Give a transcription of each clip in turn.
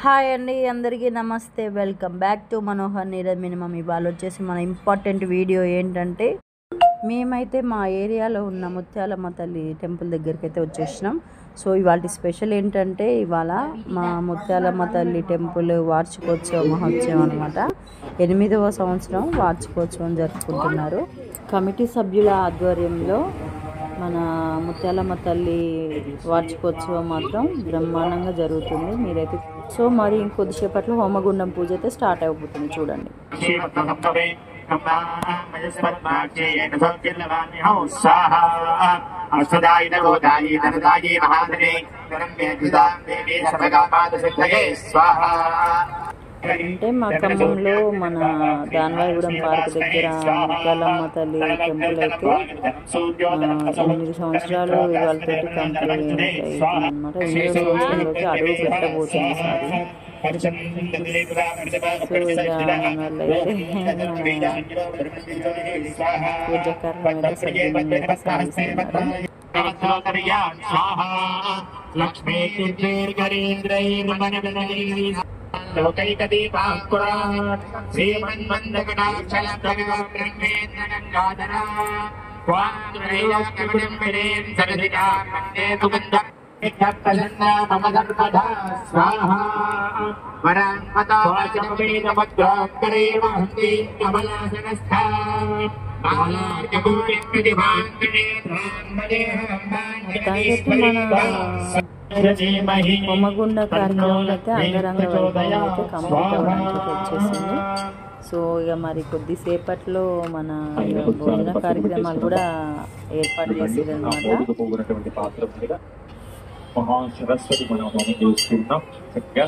Hi అండి, అందరికీ నమస్తే. Welcome back to Manohar Neeraj minimum. ఇవాళ వచ్చేసి మన ఇంపార్టెంట్ వీడియో ఏంటంటే, మేమైతే మా ఏరియాలో ఉన్న ముత్యాలమ్మ తల్లి టెంపుల్ దగ్గరికి అయితే వచ్చేసినాం. సో ఇవాళ స్పెషల్ ఏంటంటే, ఇవాళ మా ముత్యాలమ్మ తల్లి టెంపుల్ వార్షికోత్సవ మహోత్సవం అనమాట. 8వ సంవత్సరం వార్షికోత్సవం జరుపుకుంటున్నారు. కమిటీ సభ్యుల ఆధ్వర్యంలో మన ముత్యాలమ్మ తల్లి వార్షికోత్సవం మాత్రం బ్రహ్మాండంగా జరుగుతుంది. మీరైతే సో మరి ఇంకొద్దిసేపట్లో హోమగుండం పూజ అయితే స్టార్ట్ అయిపోతుంది. చూడండి. అంటే మా ఖమ్మంలో మన దానవాయిగూడెం పార్క్ దగ్గర ముత్యాలమ్మ తల్లి టెంపుల్ అయితే 8 సంవత్సరాలు ఇవాళతో కంప్లీట్ అయింది అనమాట. 8వ సంవత్సరంలోకి అడుగు పెట్టబోతుంది సారి. సో ఇక మన వాళ్ళైతే పూజకారం అయితే సజ్జనంగా సాగిస్తున్నారు. హోమగుండ కార్యక్రమం అయితే అంగరంగ వైభవం అయితే కంప్లీట్ అవ్వడానికి వచ్చేసింది. సో ఇక మరి కొద్దిసేపట్లో మన భోజన కార్యక్రమాలు కూడా ఏర్పాటు చేసేదన్నమాట. మహాసరస్వతి మనం హోమం చేసుకుంటాం. చక్కగా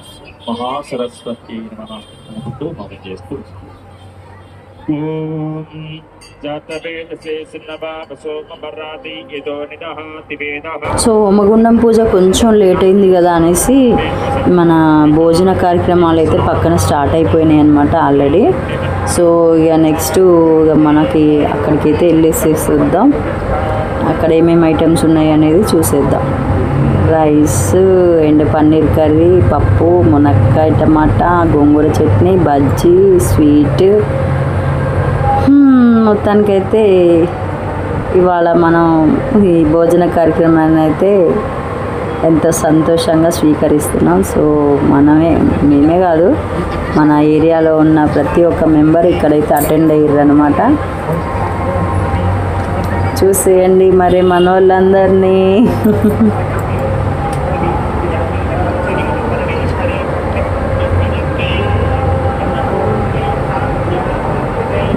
మహాసరస్వతి మనం చేస్తూ సో హోమగుండం పూజ కొంచెం లేట్ అయింది కదా అనేసి మన భోజన కార్యక్రమాలు అయితే పక్కన స్టార్ట్ అయిపోయినాయి అన్నమాట ఆల్రెడీ. సో ఇక నెక్స్ట్ ఇక మనకి అక్కడికైతే వెళ్ళేసి చూద్దాం, అక్కడ ఏమేమి ఐటమ్స్ ఉన్నాయి అనేది చూసేద్దాం. రైస్ అండ్ పన్నీర్ కర్రీ, పప్పు, మునక్కాయ టమాటా, గోంగూర చట్నీ, బజ్జీ, స్వీట్. మొత్తానికైతే ఇవాళ మనం ఈ భోజన కార్యక్రమాన్ని అయితే ఎంతో సంతోషంగా స్వీకరిస్తున్నాం. సో మేమే కాదు, మన ఏరియాలో ఉన్న ప్రతి ఒక్క మెంబర్ ఇక్కడైతే అటెండ్ అయ్యారు అనమాట. చూసేయండి మరి మన వాళ్ళందరినీ.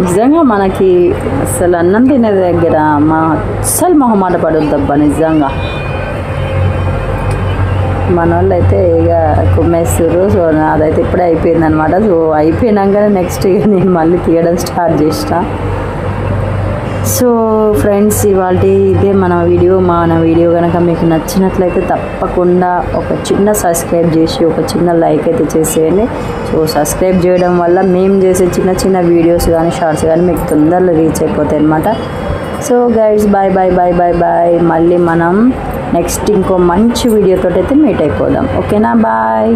నిజంగా మనకి అసలు అన్నం తినే దగ్గర అస్సలు మొహమాట పడొద్దబ్బా. నిజంగా మన వాళ్ళు అయితే ఇక కుమ్మేస్తారు. సో అదైతే ఇప్పుడే అయిపోయింది అనమాట. సో అయిపోయినాకనే నెక్స్ట్ ఇక నేను మళ్ళీ తీయడం స్టార్ట్ చేసిన. సో ఫ్రెండ్స్, ఇవాళ ఇదే మన వీడియో కనుక మీకు నచ్చినట్లయితే తప్పకుండా ఒక చిన్న సబ్స్క్రైబ్ చేసి ఒక చిన్న లైక్ అయితే చేసేయండి. సో సబ్స్క్రైబ్ చేయడం వల్ల మేము చేసే చిన్న చిన్న వీడియోస్ కానీ షార్ట్స్ కానీ మీకు తొందరలో రీచ్ అయిపోతాయి అన్నమాట. So guides, bye bye bye bye bye. మళ్ళీ మనం నెక్స్ట్ ఇంకో మంచి వీడియోతో అయితే మీట్ అయిపోదాం. ఓకేనా? బాయ్.